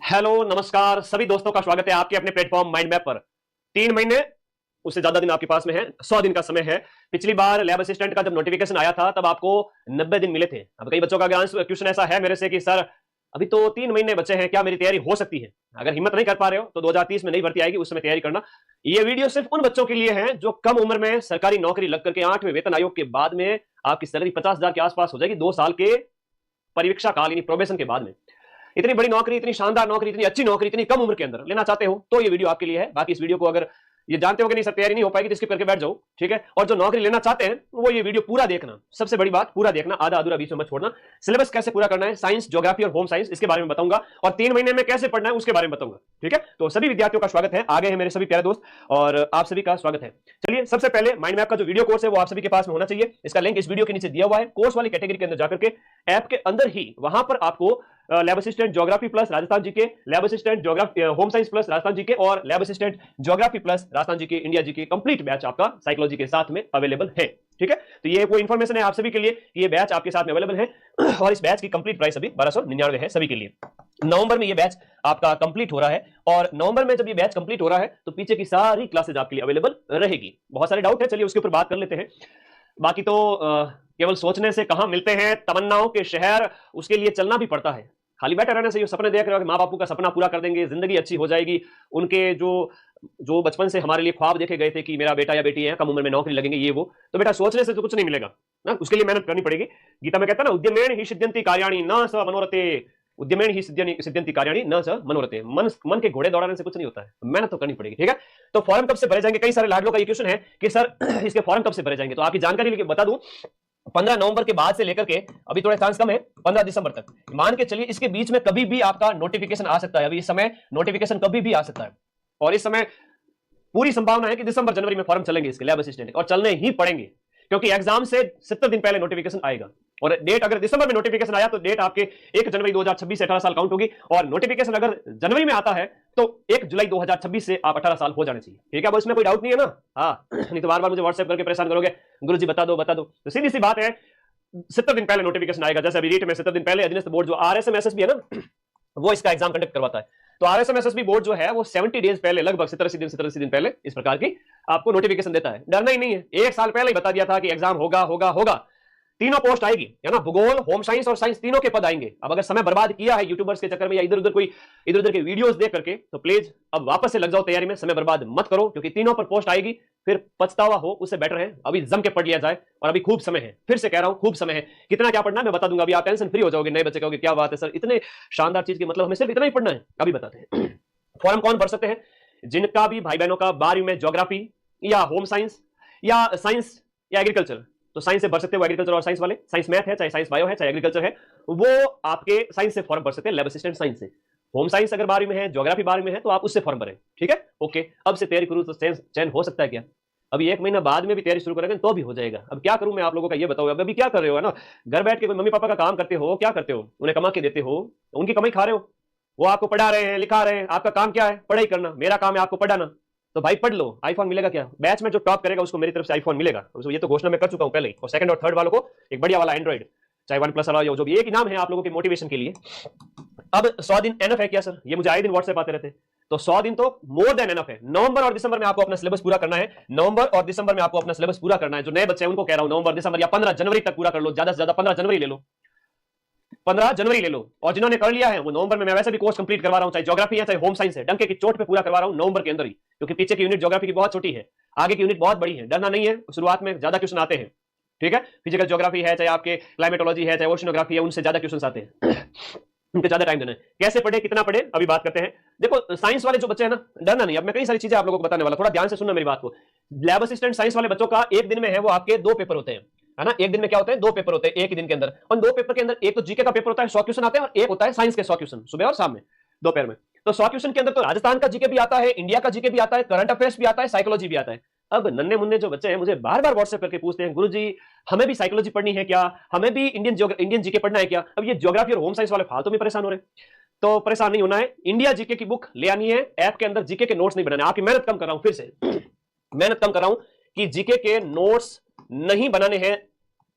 Hello नमस्कार सभी दोस्तों का स्वागत है आपके अपने प्लेटफॉर्म माइंड मैप पर। 3 महीने उससे ज्यादा दिन आपके पास में है, 100 दिन का समय है। पिछली बार लैब असिस्टेंट का जब नोटिफिकेशन आया था तब आपको 90 दिन मिले थे। अब कई बच्चों का क्वेश्चन ऐसा है मेरे से कि सर अभी तो 3 महीने बचे हैं, क्या मेरी तैयारी हो सकती है? अगर हिम्मत नहीं कर पा रहे हो तो 2030 में नई भर्ती आएगी, उस समय तैयारी करना। ये वीडियो सिर्फ उन बच्चों के लिए है जो कम उम्र में सरकारी नौकरी लग करके 8वें वेतन आयोग के बाद में आपकी सैलरी 50,000 के आसपास हो जाएगी 2 साल के परीक्षा काल यानी प्रोबेशन के बाद में। इतनी बड़ी नौकरी, इतनी शानदार नौकरी, इतनी अच्छी नौकरी, इतनी कम उम्र के अंदर लेना चाहते हो तो ये वीडियो आपके लिए है। बाकी इस वीडियो को अगर ये जानते हो कि नहीं सर तैयारी नहीं हो पाएगी तो स्किप करके बैठ जाओ, ठीक है। और जो नौकरी लेना चाहते हैं वो ये वीडियो पूरा देखना, सबसे बड़ी बात पूरा देखना, आधा अधूरा बीच में मत छोड़ना। सिलेबस कैसे पूरा करना है, साइंस, ज्योग्राफी और होम साइंस, इसके बारे में बताऊंगा और 3 महीने में कैसे पढ़ना है उसके बारे में बताऊंगा, ठीक है। तो सभी विद्यार्थियों का स्वागत है, आगे है मेरे सभी प्यारे दोस्त और आप सभी का स्वागत है। चलिए सबसे पहले माइंड मैप का जो वीडियो कोर्स है वो आप सभी के पास में होना चाहिए। इसका लिंक इस वीडियो के नीचे दिया हुआ है। कोर्स वाली कैटेगरी के अंदर जाकर के ऐप के अंदर ही वहां पर आपको lab assistant geography plus Rajasthan GK, lab assistant geography home science plus Rajasthan GK और lab assistant geography plus Rajasthan GK India GK complete batch आपका साइकोलॉजी के साथ में अवेलेबल है, ठीक है। तो ये वो इंफॉर्मेशन है आप सभी के लिए कि ये बैच आपके साथ में अवेलेबल है और इस बैच की कंप्लीट प्राइस अभी 1299 है सभी के लिए। नवंबर में ये बैच आपका कंप्लीट हो रहा है और नवंबर में जब ये बैच कंप्लीट हो रहा है तो पीछे की सारी क्लासेज आपके लिए अवेलेबल रहेगी। बहुत सारे डाउट है, चलिए उसके ऊपर बात कर लेते हैं। बाकी तो केवल सोचने से कहां मिलते हैं तमन्नाओं के शहर, उसके लिए चलना भी पड़ता है। खाली बैठे रहने से ये सपने देख रहे हो कि माँ बापू का सपना पूरा कर देंगे, जिंदगी अच्छी हो जाएगी, उनके जो जो बचपन से हमारे लिए ख्वाब देखे गए थे कि मेरा बेटा या बेटी है कम उम्र में नौकरी लगेंगे, ये वो, तो बेटा सोचने से तो कुछ नहीं मिलेगा ना, उसके लिए मेहनत करनी पड़ेगी। गीता में कहता है ना, उद्यमेन ही सिद्ध्यन्ति कार्याणि न स मनोरथे, उद्यमेन ही सिद्ध्यन्ति कार्याणि न स मनोरथे। मन के घोड़े दौड़ाने से कुछ नहीं होता है, मेहनत तो करनी पड़ेगी, ठीक है। तो फॉर्म कब से भरे जाएंगे? कई सारे लाडलों का ये क्वेश्चन है कि सर इसके फॉर्म कब से भरे जाएंगे, तो आपकी जानकारी लेके बता दूं 15 नवंबर के बाद से लेकर के अभी थोड़े चांस कम है 15 दिसंबर तक मान के चलिए, इसके बीच में कभी भी आपका नोटिफिकेशन आ सकता है। अभी इस समय नोटिफिकेशन कभी भी आ सकता है और इस समय पूरी संभावना है कि दिसंबर जनवरी में फॉर्म चलेंगे इसके लैब असिस्टेंट और चलने ही पड़ेंगे क्योंकि एग्जाम से 70 दिन पहले नोटिफिकेशन आएगा और डेट अगर दिसंबर में नोटिफिकेशन आया तो डेट आपके 1 जनवरी 2026 से 18 साल काउंट होगी और नोटिफिकेशन अगर जनवरी में आता है तो 1 जुलाई 2026 से आप 18 साल हो जाने चाहिए, ठीक है। अब इसमें कोई डाउट नहीं है ना? हाँ नहीं तो बार बार मुझे व्हाट्सएप करके परेशान करोगे, गुरुजी बता दो बता दो। तो सीधी सी बात है 70 दिन पहले नोटिफिकेशन आएगा। जैसे अभी रीट में 70 दिन पहले अधीनस्थ बोर्ड जो आरएसएमएसएसबी है ना वो इसका एग्जाम कंडक्ट करवाता है, तो आरएसएमएसएसबी बोर्ड जो है वो 70 डेज पहले, लगभग 70 दिन पहले इस प्रकार की आपको नोटिफिकेशन देता है। डरना ही नहीं है, 1 साल पहले ही बता दिया था कि एग्जाम होगा होगा होगा। तीनों पोस्ट आएगी है ना, भूगोल, होम साइंस और साइंस तीनों के पद आएंगे। अब अगर समय बर्बाद किया है यूट्यूबर्स के चक्कर में या इधर उधर के वीडियोस देख करके तो प्लीज अब वापस से लग जाओ तैयारी में, समय बर्बाद मत करो क्योंकि तीनों पर पोस्ट आएगी, फिर पछतावा हो उससे बेटर है अभी जम के पढ़ लिया जाए और अभी खूब समय है। फिर से कह रहा हूं खूब समय है। कितना क्या पढ़ना है मैं बता दूंगा, अभी आप टेंशन फ्री हो जाओगे। नए बच्चे कहोगे क्या बात है सर, इतने शानदार चीज के मतलब हमें सिर्फ इतना ही पढ़ना है? अभी बताते हैं। फॉर्म कौन भर सकते हैं? जिनका भी भाई बहनों का 12वीं में ज्योग्राफी या होम साइंस या साइंस या एग्रीकल्चर, तो साइंस से भर सकते हो एग्रीकल्चर और साइंस वाले, साइंस मैथ है चाहे साइंस बायो है चाहे एग्रीकल्चर है, वो आपके साइंस से फॉर्म भर सकते हैं लैब असिस्टेंट साइंस से। होम साइंस अगर 12वीं में है, ज्योग्राफी 12वीं में है तो आप उससे फॉर्म भरें, ठीक है। ओके, अब से तैयारी करूं तो चयन हो सकता है क्या? अभी 1 महीना बाद में भी तैयारी शुरू करेंगे तो भी हो जाएगा। अब क्या करूं मैं आप लोगों का ये बताओ, अभी क्या कर रहे हो, है ना, घर बैठ के कोई मम्मी पापा का काम करते हो, क्या करते हो, उन्हें कमा के देते हो, उनकी कमाई खा रहे हो, वो आपको पढ़ा रहे हैं लिखा रहे हैं, आपका काम क्या है? पढ़ाई करना। मेरा काम है आपको पढ़ाना, तो भाई पढ़ लो। आईफोन मिलेगा क्या? बैच में जो टॉप करेगा उसको मेरी तरफ से आईफोन मिलेगा, ये तो घोषणा मैं कर चुका हूं पहले ही। और सेकंड और थर्ड वालों को एक बढ़िया वाला एंड्रॉइड, चाहे वन प्लस वाला जो भी, एक इनाम है आप लोगों के मोटिवेशन के लिए। अब 100 दिन एनफ है क्या सर? ये मुझे आए दिन व्हाट्सएप आते रहते, तो 100 दिन तो मोर देन एनफ है। नवंबर और दिसंबर में आपको अपना सिलेबस पूरा करना है। नवंबर और दिसंबर में आपको अपना सिलेबस पूरा करना है। जो नए बच्चे हैं उनको कह रहा हूं नवंबर दिसंबर या 15 जनवरी तक पूरा कर लो, ज्यादा से ज्यादा 15 जनवरी ले लो, 15 जनवरी ले लो। और जिन्होंने कर लिया है वो नवंबर में, मैं वैसे भी कोर्स कंप्लीट करवा रहा हूं, चाहे ज्योग्राफी है चाहे होम साइंस है, डंके की चोट पे पूरा करवा रहा हूं नवंबर के अंदर ही, क्योंकि पीछे की यूनिट ज्योग्राफी की बहुत छोटी है, आगे की यूनिट बहुत बड़ी है। डरना नहीं है, शुरुआत में ज्यादा क्वेश्चन आते हैं, ठीक है। फिजिकल ज्योग्राफी है चाहे आपके क्लाइमेटोलॉजी है चाहे ओशनोग्राफी है, उनसे ज्यादा क्वेश्चन आते हैं उनको ज्यादा टाइम देना है। कैसे पढ़े कितना पढ़े अभी बात करते हैं। देखो साइंस वाले जो बच्चे हैं ना, डरना नहीं। अब मैं कई सारी चीजें आप लोगों को बताने वाला, थोड़ा ध्यान से सुनना मेरी बात को। लैब असिस्टेंट साइंस वाले बच्चों का एक दिन में है वो आपके 2 पेपर होते हैं, है ना। एक दिन में क्या होते हैं? 2 पेपर होते हैं एक ही दिन के अंदर। उन 2 पेपर के अंदर एक तो जीके का पेपर होता है, 100 क्वेश्चन आते हैं, और एक होता है साइंस के 100 क्वेश्चन, सुबह और शाम में, दोपहर में। तो 100 क्वेश्चन के अंदर तो राजस्थान का जीके भी आता है, इंडिया का जीके भी आता है, करंट अफेयर्स भी आता है, साइकोलॉजी भी आता है। अब नन्हे मुन्ने जो बच्चे हैं मुझे बार बार व्हाट्सएप करके पूछते हैं, गुरुजी हमें भी साइकोलॉजी पढ़नी है क्या, हमें भी इंडियन जीके पढ़ना है क्या? अब ये ज्योग्राफी और होम साइंस वाले फालतू में परेशान हो रहे हैं। तो परेशान नहीं होना है, इंडिया जीके की बुक ले आनी है, ऐप के अंदर जीके के नोट्स नहीं बनाने। आपकी मेहनत कम कर रहा हूं, फिर से मेहनत कम कर रहा हूं कि जीके के नोट्स नहीं बनाने हैं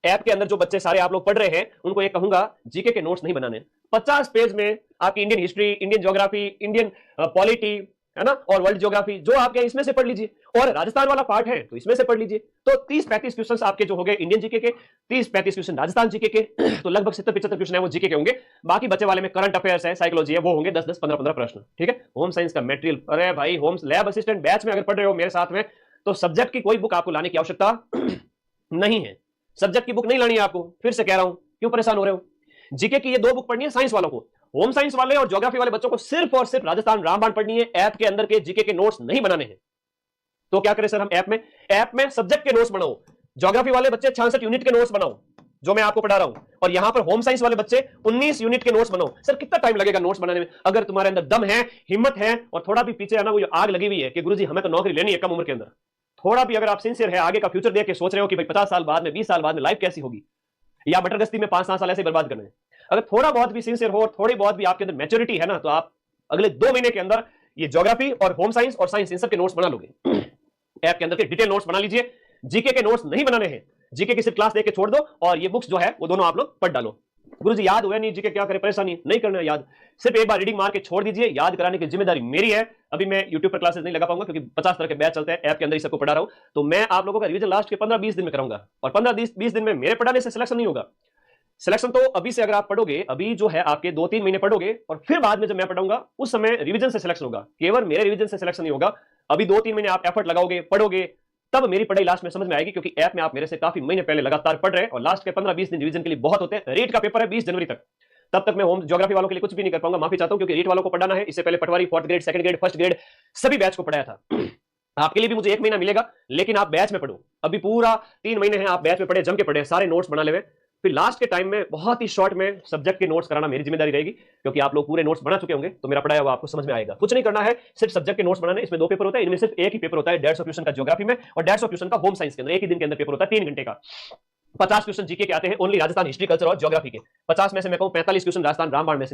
ऐप के अंदर जो बच्चे सारे आप लोग पढ़ रहे हैं उनको ये कहूंगा जीके के नोट्स नहीं बनाने। 50 पेज में आपकी Indian history, Indian geography, Indian polity, है ना, और वर्ल्ड ज्योग्राफी जो आपके इसमें से पढ़ लीजिए, और राजस्थान वाला पार्ट है तो इसमें से पढ़ लीजिए। तो 30-35 क्वेश्चंस आपके जो हो गए इंडियन जीके के, 30-35 क्वेश्चन राजस्थान जीके के, तो लगभग 70-75 क्वेश्चन है वो जीके के होंगे। बाकी बच्चे वाले में करंट अफेयर्स है, साइकोलॉजी है, वो होंगे 10-10, 15-15 प्रश्न। ठीक है। होम साइंस का मटेरियल, अरे भाई होम लैब असिस्टेंट बैच में अगर पढ़ रहे हो मेरे साथ में, तो सब्जेक्ट की कोई बुक आपको लाने की आवश्यकता नहीं है। सब्जेक्ट की बुक नहीं लानी है आपको, फिर से कह रहा हूं, क्यों परेशान हो रहे हो। जीके की ये 2 बुक पढ़नी है साइंस वालों को, होम साइंस वाले और ज्योग्राफी वाले बच्चों को सिर्फ और सिर्फ राजस्थान रामबाण पढ़नी है। ऐप के अंदर के जीके के नोट्स नहीं बनाने हैं। तो क्या करें सर हम ऐप में सब्जेक्ट के नोट्स बनाओ। ज्योग्राफी वाले बच्चे 66 यूनिट के नोट्स बनाओ जो मैं आपको पढ़ा रहा हूं, और यहां पर होम साइंस वाले बच्चे 19 यूनिट के नोट्स बनाओ। सर कितना टाइम लगेगा नोट्स बनाने में? अगर तुम्हारे अंदर दम है, हिम्मत है, और थोड़ा भी पीछे है ना वो आग लगी हुई है कि गुरुजी हमें तो नौकरी लेनी है कम उम्र के अंदर, थोड़ा भी अगर आप सिंसियर है, आगे का फ्यूचर देख के सोच रहे हो कि भाई 50 साल बाद में, 20 साल बाद में लाइफ कैसी होगी, या बटर गश्ती में 5-7 साल ऐसे बर्बाद करने हैं, अगर थोड़ा बहुत भी सिंसियर हो और थोड़ी बहुत भी आपके अंदर मैच्योरिटी है ना, तो आप अगले 2 महीने के अंदर ये ज्योग्राफी और होम साइंस और साइंस इन सब के नोट्स बना लोगे। ऐप के अंदर के डिटेल नोट्स बना लीजिए। जीके के नोट्स नहीं बनाने हैं। जीके की सिर्फ क्लास देख के छोड़ दो, और ये बुक्स जो है वो दोनों आप लोग पढ़ डालो। गुरुजी याद हुआ नहीं जीके, क्या करे, परेशानी नहीं करना याद, सिर्फ एक बार रीडिंग मार के छोड़ दीजिए। याद कराने की जिम्मेदारी मेरी है। अभी मैं यूट्यूब पर क्लासेस नहीं लगा पाऊंगा क्योंकि 50 तरह के बैच चलते हैं, ऐप के अंदर ही सबको पढ़ा रहा हूं। तो मैं आप लोगों का रिवीजन लास्ट के 15-20 दिन में कराऊंगा, और 15-20 दिन में मेरे पढ़ाने से सिलेक्शन नहीं होगा। सिलेक्शन तो अभी से अगर आप पढ़ोगे, अभी जो है आपके 2-3 महीने पढ़ोगे, और फिर बाद में जब मैं पढ़ाऊंगा उस समय रिवीजन से सिलेक्शन होगा। केवल मेरे रिवीजन से सिलेक्शन नहीं होगा। अभी 2-3 महीने आप एफर्ट लगाओगे, पढ़ोगे, तब मेरी पढ़ाई लास्ट में समझ में आएगी, क्योंकि ऐप में आप मेरे से काफी महीने पहले लगातार पढ़ रहे हैं, और लास्ट के 15-20 दिन रिवीजन के लिए बहुत होते हैं। रीट का पेपर है 20 जनवरी तक, तब तक मैं होम ज्योग्राफी वालों के लिए कुछ भी नहीं कर पाऊंगा, माफी चाहता हूं, क्योंकि रीट वालों को पढ़ाना है। इससे पहले पटवारी 4th grade, 2nd grade, 1st grade सभी बैच को पढ़ाया था। आपके लिए भी मुझे 1 महीना मिलेगा, लेकिन आप बैच में पढ़ो। अभी पूरा 3 महीने हैं आप बैच में पढ़े, जम के पढ़े, सारे नोट्स बना ले। फिर लास्ट के टाइम में बहुत ही शॉर्ट में सब्जेक्ट के नोट्स कराना मेरी जिम्मेदारी रहेगी, क्योंकि आप लोग पूरे नोट्स बना चुके होंगे, तो मेरा पढ़ाया हुआ आपको समझ में आएगा। कुछ नहीं करना है, सिर्फ सब्जेक्ट के नोट्स बनाने। इसमें 2 पेपर होता है, इनमें सिर्फ एक ही पेपर होता है 150 क्वेश्चन का ज्योग्राफी में, और 150 क्वेश्चन का होम साइंस के अंदर। एक ही दिन के अंदर पेपर होता है 3 घंटे का। 50 क्वेश्चन जीके के आते हैं ओनली राजस्थान हिस्ट्री, कल्चर और ज्योग्राफी के। 50 में से मैं कहूं 45 क्वेश्चन राजस्थान रामबाण में से